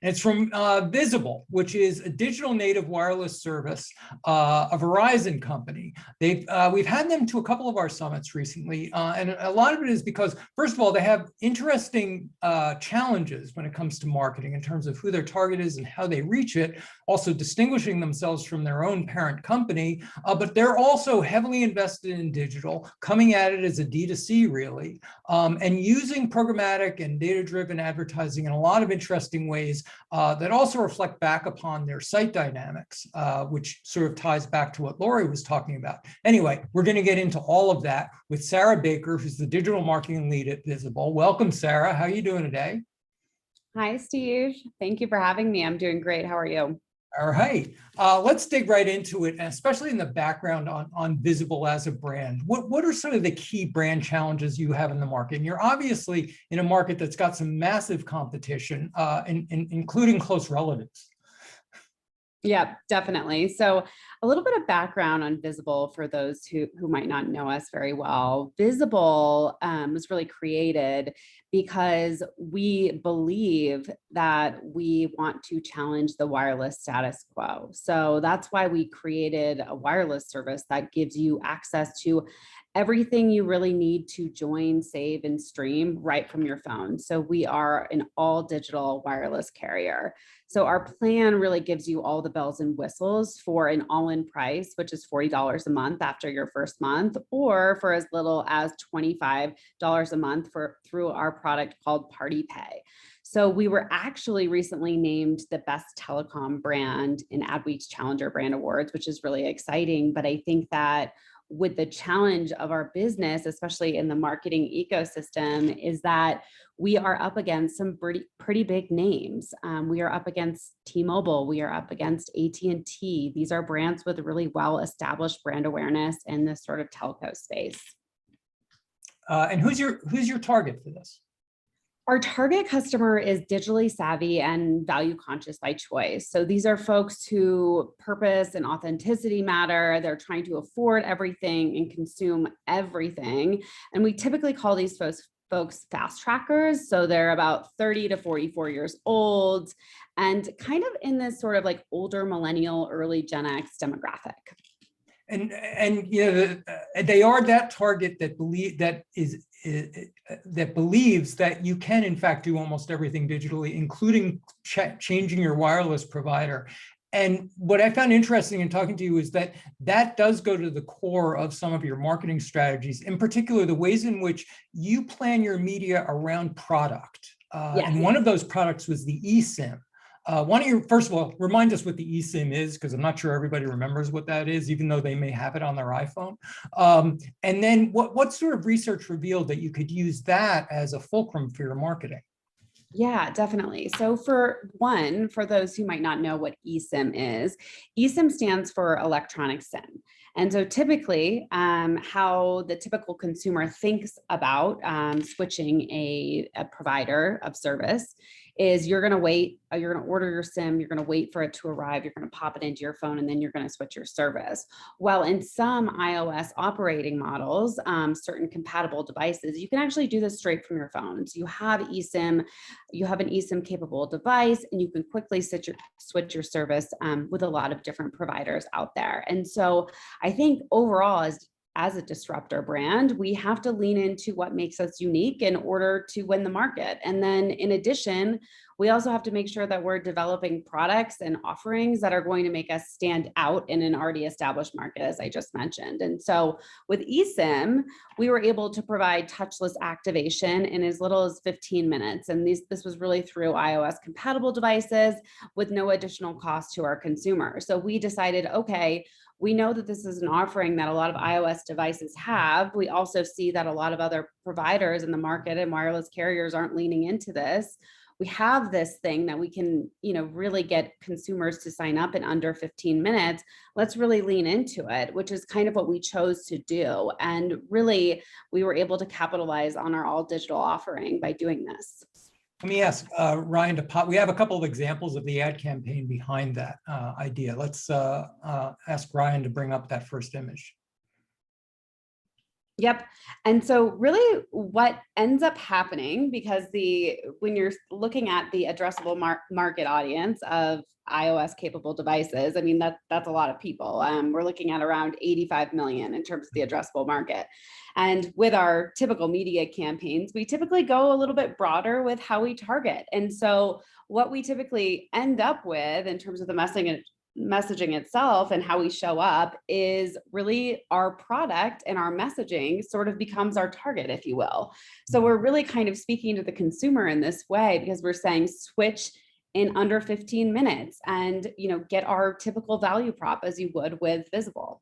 And it's from Visible, which is a digital native wireless service, a Verizon company. We've had them to a couple of our summits recently, and a lot of it is because, first of all, they have interesting challenges when it comes to marketing in terms of who their target is and how they reach it, also distinguishing themselves from their own parent company, but they're also heavily invested in digital, coming at it as a D2C really, and using programmatic and data-driven advertising in a lot of interesting ways that also reflect back upon their site dynamics, which sort of ties back to what Lori was talking about. Anyway, we're going to get into all of that with Sarah Baker, who's the digital marketing lead at Visible. Welcome, Sarah. How are you doing today? Hi, Steve. Thank you for having me. I'm doing great. How are you? All right, let's dig right into it, and especially in the background on Visible as a brand. What are some of the key brand challenges you have in the market? And you're obviously in a market that's got some massive competition, including close relatives. Yeah, definitely. So a little bit of background on Visible for those who might not know us very well. Visible was really created because we believe that we want to challenge the wireless status quo. So that's why we created a wireless service that gives you access to everything you really need to join, save, and stream right from your phone. So we are an all digital wireless carrier. So our plan really gives you all the bells and whistles for an all-in price, which is $40 a month after your first month, or for as little as $25 a month through our product called Party Pay. So we were actually recently named the best telecom brand in Adweek's Challenger Brand Awards, which is really exciting. But I think that with the challenge of our business, especially in the marketing ecosystem, is that we are up against some pretty big names. We are up against T-Mobile, we are up against AT&T. These are brands with really well-established brand awareness in this sort of telco space. And who's your target for this? Our target customer is digitally savvy and value conscious by choice. So these are folks who purpose and authenticity matter. They're trying to afford everything and consume everything. And we typically call these folks fast trackers. So they're about 30 to 44 years old and kind of in this sort of like older millennial, early Gen X demographic. And you know, they are that target that believes that you can in fact do almost everything digitally, including changing your wireless provider. And what I found interesting in talking to you is that that does go to the core of some of your marketing strategies, in particular the ways in which you plan your media around product. Yes. And one of those products was the eSIM. Why don't you, first of all, remind us what the eSIM is, because I'm not sure everybody remembers what that is, even though they may have it on their iPhone. And then what sort of research revealed that you could use that as a fulcrum for your marketing? Yeah, definitely. So for those who might not know what eSIM is, eSIM stands for electronic SIM. And so typically how the typical consumer thinks about switching a provider of service is you're going to wait, you're going to order your SIM, you're going to wait for it to arrive, you're going to pop it into your phone, and then you're going to switch your service. Well, in some iOS operating models, certain compatible devices, you can actually do this straight from your phone. So you have eSIM, you have an eSIM capable device, and you can quickly switch your service with a lot of different providers out there. And so I think overall, as a disruptor brand, we have to lean into what makes us unique in order to win the market. And then in addition, we also have to make sure that we're developing products and offerings that are going to make us stand out in an already established market, as I just mentioned. And so with eSIM, we were able to provide touchless activation in as little as 15 minutes. And this was really through iOS compatible devices with no additional cost to our consumers. So we decided, okay, we know that this is an offering that a lot of iOS devices have. We also see that a lot of other providers in the market and wireless carriers aren't leaning into this. We have this thing that we can, really get consumers to sign up in under 15 minutes. Let's really lean into it, which is kind of what we chose to do. And really, we were able to capitalize on our all digital offering by doing this. Let me ask Ryan to pop. We have a couple of examples of the ad campaign behind that idea. Let's ask Ryan to bring up that first image. Yep. And so really what ends up happening, because when you're looking at the addressable market audience of iOS capable devices, I mean, that's a lot of people. We're looking at around 85 million in terms of the addressable market. And with our typical media campaigns, we typically go a little bit broader with how we target. And so what we typically end up with in terms of the messaging itself and how we show up is really our product, and our messaging sort of becomes our target, if you will. So we're really kind of speaking to the consumer in this way, because we're saying switch in under 15 minutes and, get our typical value prop as you would with visible.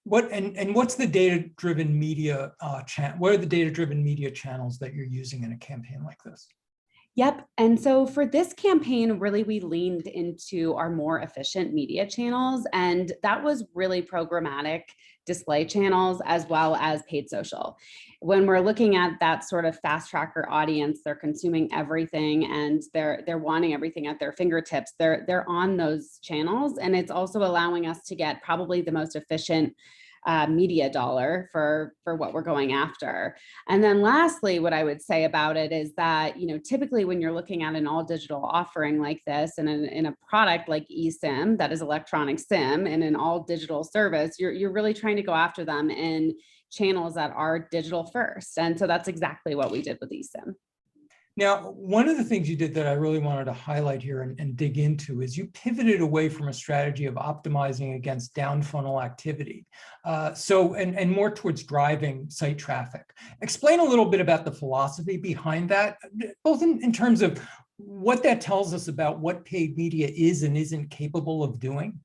What's the data-driven media what are the data-driven media channels that you're using in a campaign like this? Yep. And so for this campaign, really, we leaned into our more efficient media channels, and that was really programmatic display channels as well as paid social. When we're looking at that sort of fast tracker audience, they're consuming everything and they're wanting everything at their fingertips. They're on those channels, and it's also allowing us to get probably the most efficient media dollar for what we're going after. And then lastly, what I would say about it is that, typically when you're looking at an all digital offering like this, and in a product like eSIM, that is electronic SIM, and an all digital service, you're really trying to go after them in channels that are digital first. And so that's exactly what we did with eSIM. Now, one of the things you did that I really wanted to highlight here and dig into is you pivoted away from a strategy of optimizing against down funnel activity, and more towards driving site traffic. Explain a little bit about the philosophy behind that, both in terms of what that tells us about what paid media is and isn't capable of doing.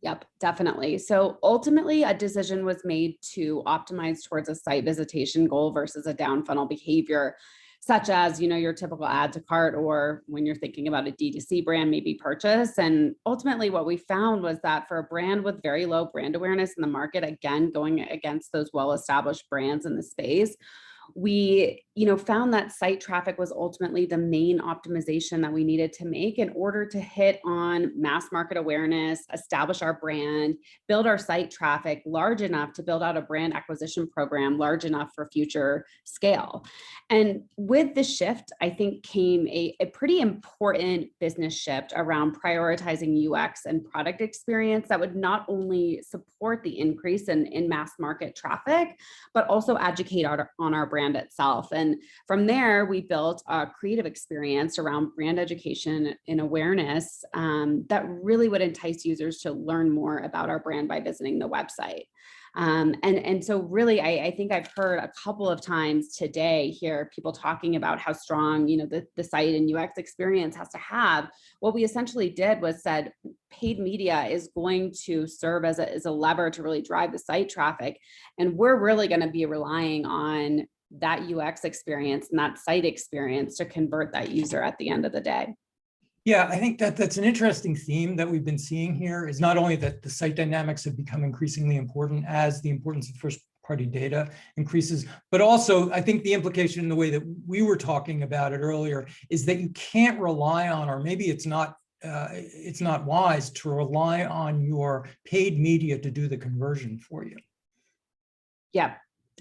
Yep, definitely. So ultimately, a decision was made to optimize towards a site visitation goal versus a down funnel behavior, such as, your typical add to cart, or when you're thinking about a D2C brand, maybe purchase. And ultimately what we found was that for a brand with very low brand awareness in the market, again, going against those well-established brands in the space, we, found that site traffic was ultimately the main optimization that we needed to make in order to hit on mass market awareness, establish our brand, build our site traffic large enough to build out a brand acquisition program large enough for future scale. And with the shift, I think came a pretty important business shift around prioritizing UX and product experience that would not only support the increase in mass market traffic, but also educate on our brand itself. And from there, we built a creative experience around brand education and awareness that really would entice users to learn more about our brand by visiting the website. And so really, I think I've heard a couple of times today here people talking about how strong, the site and UX experience has to have. What we essentially did was said, paid media is going to serve as a lever to really drive the site traffic. And we're really going to be relying on that UX experience and that site experience to convert that user at the end of the day. Yeah, I think that's an interesting theme that we've been seeing here, is not only that the site dynamics have become increasingly important as the importance of first-party data increases, but also I think the implication in the way that we were talking about it earlier is that you can't rely on, or maybe it's not wise to rely on your paid media to do the conversion for you. Yeah,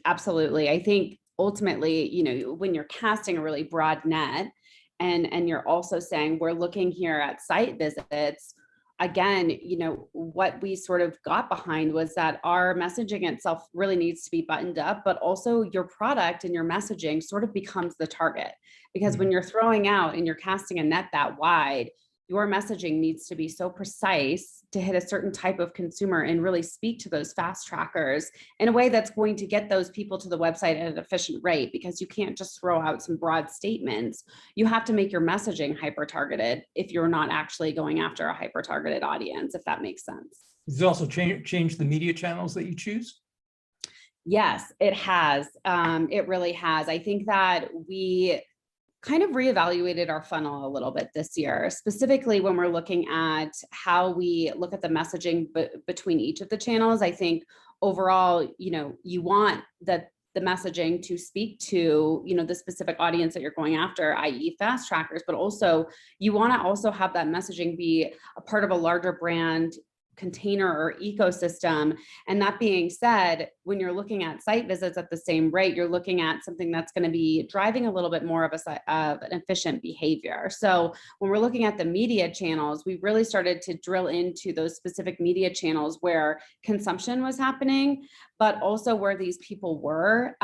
absolutely. I think ultimately, when you're casting a really broad net, and you're also saying we're looking here at site visits, again, what we sort of got behind was that our messaging itself really needs to be buttoned up, but also your product and your messaging sort of becomes the target. Because when you're throwing out and you're casting a net that wide, your messaging needs to be so precise to hit a certain type of consumer and really speak to those fast trackers in a way that's going to get those people to the website at an efficient rate, because you can't just throw out some broad statements. You have to make your messaging hyper targeted if you're not actually going after a hyper targeted audience, if that makes sense. Does it also change the media channels that you choose? Yes, it has. It really has. I think that we kind of reevaluated our funnel a little bit this year, specifically when we're looking at how we look at the messaging between each of the channels. I think overall, you want the messaging to speak to, the specific audience that you're going after, i.e. fast trackers, but also you want to also have that messaging be a part of a larger brand container or ecosystem. And that being said, when you're looking at site visits at the same rate, you're looking at something that's going to be driving a little bit more of an efficient behavior. So when we're looking at the media channels, we really started to drill into those specific media channels where consumption was happening, but also where these people were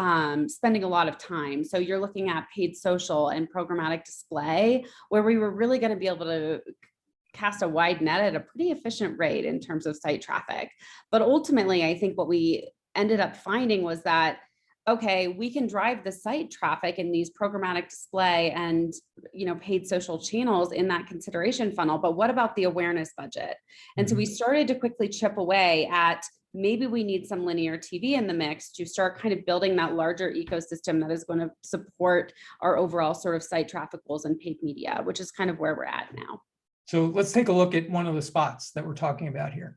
spending a lot of time. So you're looking at paid social and programmatic display, where we were really going to be able to cast a wide net at a pretty efficient rate in terms of site traffic. But ultimately, I think what we ended up finding was that, okay, we can drive the site traffic in these programmatic display and, paid social channels in that consideration funnel, but what about the awareness budget? And so we started to quickly chip away at, maybe we need some linear TV in the mix to start kind of building that larger ecosystem that is going to support our overall sort of site traffic goals and paid media, which is kind of where we're at now. So let's take a look at one of the spots that we're talking about here.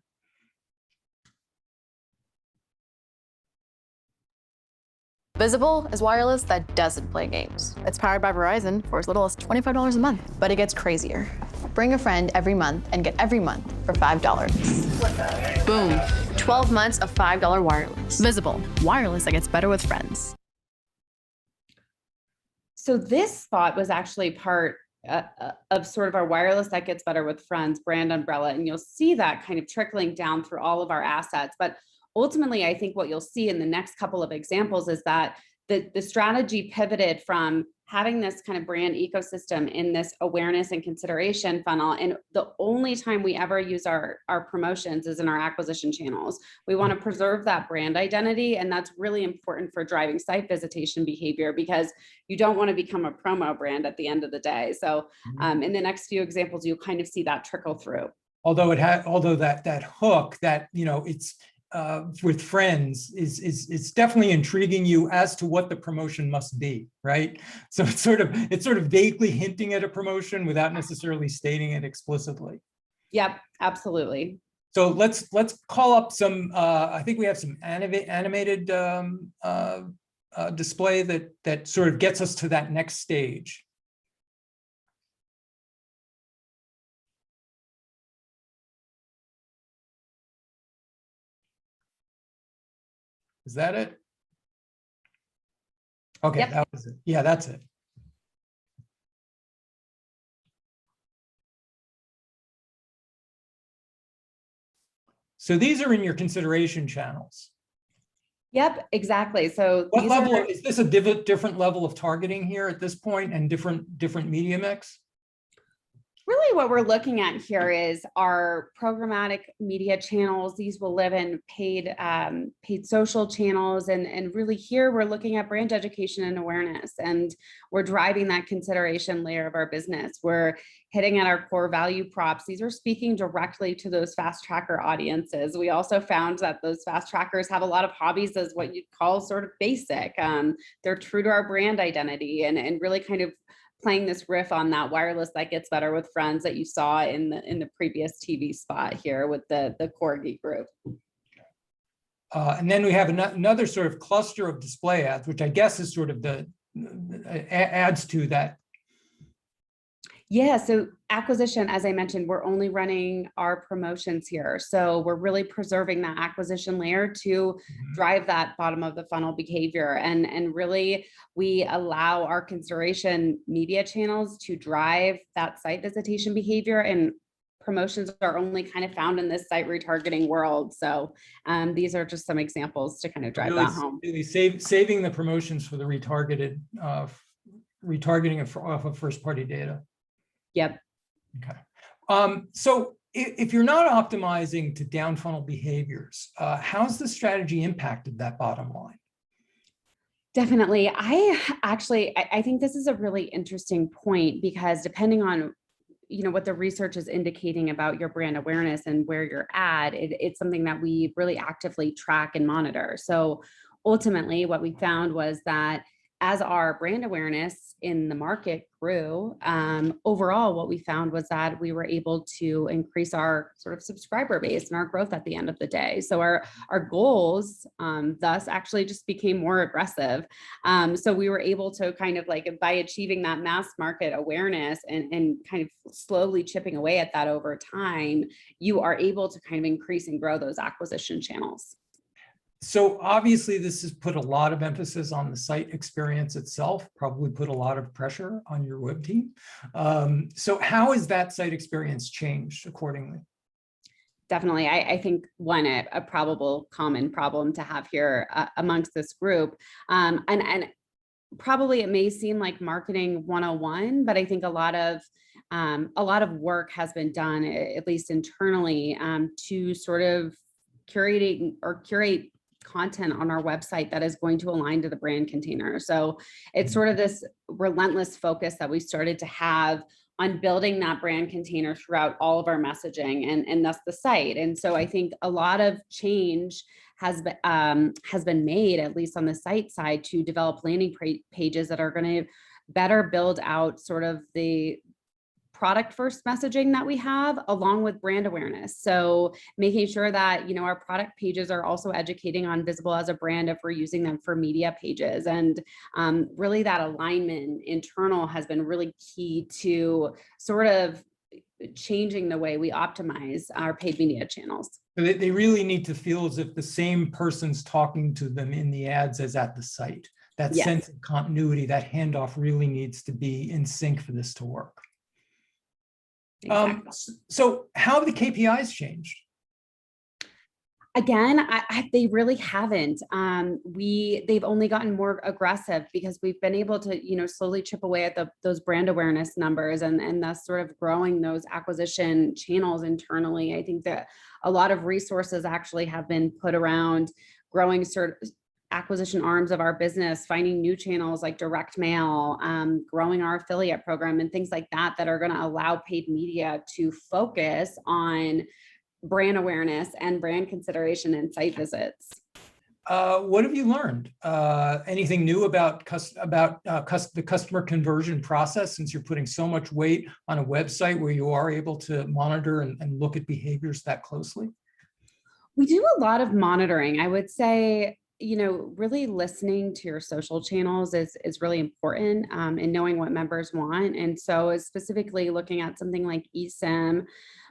Visible is wireless that doesn't play games. It's powered by Verizon for as little as $25 a month, but it gets crazier. Bring a friend every month and get every month for $5. Boom, 12 months of $5 wireless. Visible, wireless that gets better with friends. So this spot was actually part of sort of our wireless that gets better with friends brand umbrella. And you'll see that kind of trickling down through all of our assets. But ultimately, I think what you'll see in the next couple of examples is that the strategy pivoted from having this kind of brand ecosystem in this awareness and consideration funnel. And the only time we ever use our promotions is in our acquisition channels. We want to preserve that brand identity. And that's really important for driving site visitation behavior, because you don't want to become a promo brand at the end of the day. So in the next few examples, you'll kind of see that trickle through. Although that hook that, it's with friends is definitely intriguing you as to what the promotion must be, right? So it's sort of vaguely hinting at a promotion without necessarily stating it explicitly. Yep, absolutely. So let's call up some. I think we have some animated display that sort of gets us to that next stage. Is that it? Okay, yep. That was it. Yeah, that's it. So these are in your consideration channels. Yep, exactly. So what level is this? A different level of targeting here at this point, and different media mix? Really what we're looking at here is our programmatic media channels. These will live in paid social channels. And really here we're looking at brand education and awareness, and we're driving that consideration layer of our business. We're hitting at our core value props. These are speaking directly to those fast tracker audiences. We also found that those fast trackers have a lot of hobbies as what you'd call sort of basic. They're true to our brand identity and really kind of playing this riff on that wireless that gets better with friends that you saw in the previous TV spot here with the Corgi group. And then we have another sort of cluster of display ads, which I guess is sort of adds to that. Yeah, so acquisition, as I mentioned, we're only running our promotions here. So we're really preserving that acquisition layer to drive that bottom of the funnel behavior. And really, we allow our consideration media channels to drive that site visitation behavior, and promotions are only kind of found in this site retargeting world. So these are just some examples to kind of drive that home. Really saving the promotions for the retargeting off of first party data. Yep. Okay. So if you're not optimizing to down funnel behaviors, how's the strategy impacted that bottom line? Definitely. I think this is a really interesting point, because depending on what the research is indicating about your brand awareness and where you're at, it's something that we really actively track and monitor. So ultimately what we found was that as our brand awareness in the market grew, overall, what we found was that we were able to increase our sort of subscriber base and our growth at the end of the day. So our goals thus actually just became more aggressive. So we were able to kind of like, by achieving that mass market awareness and kind of slowly chipping away at that over time, you are able to kind of increase and grow those acquisition channels. So obviously this has put a lot of emphasis on the site experience itself, probably put a lot of pressure on your web team. So how has that site experience changed accordingly? Definitely. I think one, a probable common problem to have here amongst this group. And probably it may seem like marketing 101, but I think a lot of work has been done, at least internally, to sort of curate content on our website that is going to align to the brand container. So it's sort of this relentless focus that we started to have on building that brand container throughout all of our messaging and thus the site. And so I think a lot of change has been made, at least on the site side, to develop landing pages that are going to better build out sort of the product first messaging that we have, along with brand awareness. So making sure that, you know, our product pages are also educating on Visible as a brand if we're using them for media pages. And really that alignment internal has been really key to sort of changing the way we optimize our paid media channels. They really need to feel as if the same person's talking to them in the ads as at the site. That Yes. sense of continuity, that handoff really needs to be in sync for this to work. Exactly. So how have the KPIs changed? Again, they really haven't. They've only gotten more aggressive because we've been able to, you know, slowly chip away at those brand awareness numbers and thus sort of growing those acquisition channels internally. I think that a lot of resources actually have been put around growing acquisition arms of our business, finding new channels like direct mail, growing our affiliate program and things like that that are going to allow paid media to focus on brand awareness and brand consideration and site visits. What have you learned? Anything new about the customer conversion process, since you're putting so much weight on a website where you are able to monitor and look at behaviors that closely? We do a lot of monitoring. I would say, you know, really listening to your social channels is really important, and knowing what members want. And so specifically looking at something like ESIM,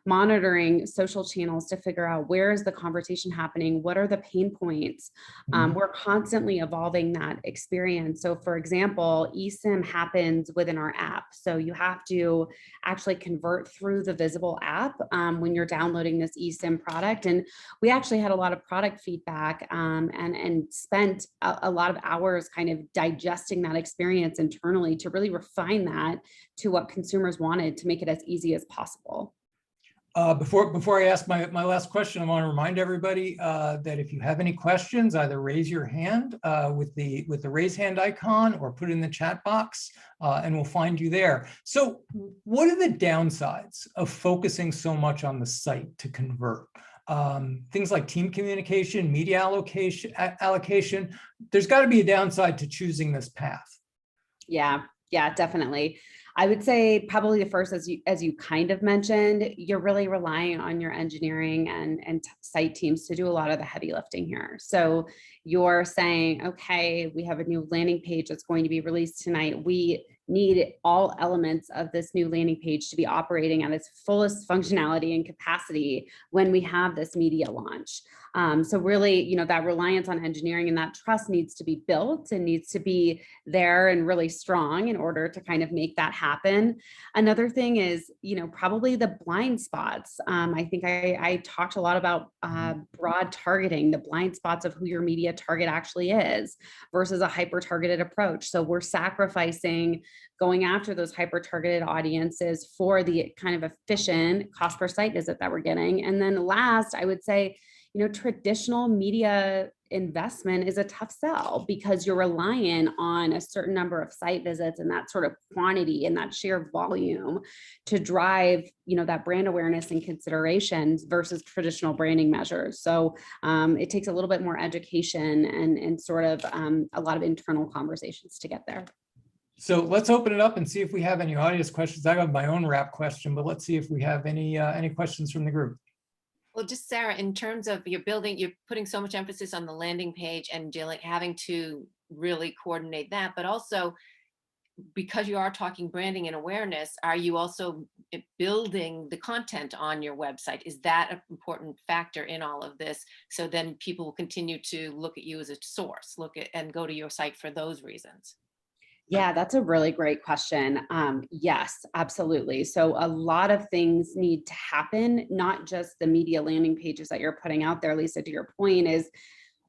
monitoring social channels to figure out where is the conversation happening, what are the pain points. We're constantly evolving that experience. So for example, ESIM happens within our app. So you have to actually convert through the Visible app when you're downloading this ESIM product. And we actually had a lot of product feedback and spent a lot of hours kind of digesting that experience internally to really refine that to what consumers wanted to make it as easy as possible. Before I ask my last question, I want to remind everybody that if you have any questions, either raise your hand with the raise hand icon or put it in the chat box and we'll find you there. So what are the downsides of focusing so much on the site to convert? Things like team communication, media allocation. There's got to be a downside to choosing this path. Yeah, definitely. I would say probably the first, as you kind of mentioned, you're really relying on your engineering and site teams to do a lot of the heavy lifting here. So you're saying, okay, we have a new landing page that's going to be released tonight. We need all elements of this new landing page to be operating at its fullest functionality and capacity when we have this media launch. So really, you know, that reliance on engineering and that trust needs to be built and needs to be there and really strong in order to kind of make that happen. Another thing is, you know, probably the blind spots. I think I talked a lot about broad targeting, the blind spots of who your media target actually is versus a hyper-targeted approach. So we're sacrificing going after those hyper-targeted audiences for the kind of efficient cost per site visit that we're getting. And then last, I would say, you know, traditional media investment is a tough sell because you're relying on a certain number of site visits and that sort of quantity and that sheer volume to drive, that brand awareness and considerations versus traditional branding measures. So it takes a little bit more education and sort of a lot of internal conversations to get there. So let's open it up and see if we have any audience questions. I got my own wrap question, but let's see if we have any questions from the group. Well, just Sarah, in terms of you're putting so much emphasis on the landing page and having to really coordinate that, but also because you are talking branding and awareness, are you also building the content on your website? Is that an important factor in all of this? So then people will continue to look at you as a source, and go to your site for those reasons. Yeah, that's a really great question. Yes, absolutely. So a lot of things need to happen, not just the media landing pages that you're putting out there. Lisa, to your point, is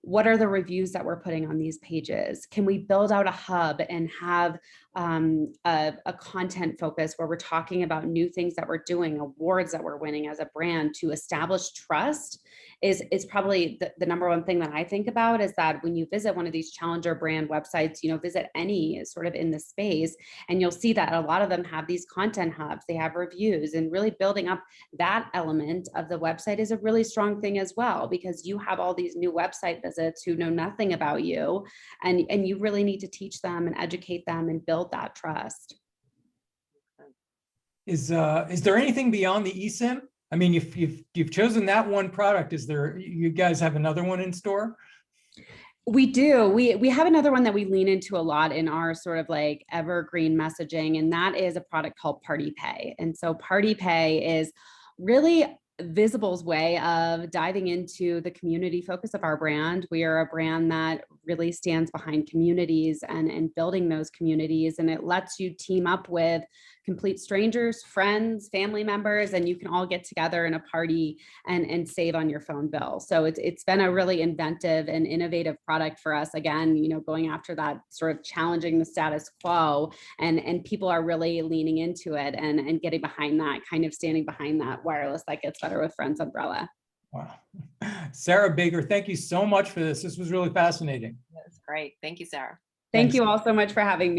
what are the reviews that we're putting on these pages? Can we build out a hub and have a content focus where we're talking about new things that we're doing, awards that we're winning as a brand to establish trust is probably the number one thing that I think about, is that when you visit one of these challenger brand websites, visit any sort of in the space, and you'll see that a lot of them have these content hubs, they have reviews, and really building up that element of the website is a really strong thing as well, because you have all these new website visits who know nothing about you, and you really need to teach them and educate them and build that trust. Is there anything beyond the eSIM? I mean, you've chosen that one product. You guys have another one in store? We do. We have another one that we lean into a lot in our sort of like evergreen messaging, and that is a product called Party Pay. And so Party Pay is really Visible's way of diving into the community focus of our brand. We are a brand that really stands behind communities and building those communities, and it lets you team up with complete strangers, friends, family members, and you can all get together in a party and save on your phone bill. So it's been a really inventive and innovative product for us. Again, going after that sort of challenging the status quo, and people are really leaning into it and getting behind that, kind of standing behind that wireless that gets better with friends umbrella. Wow. Sarah Baker, thank you so much for this. This was really fascinating. That's great. Thank you, Sarah. Thank you all so much for having me.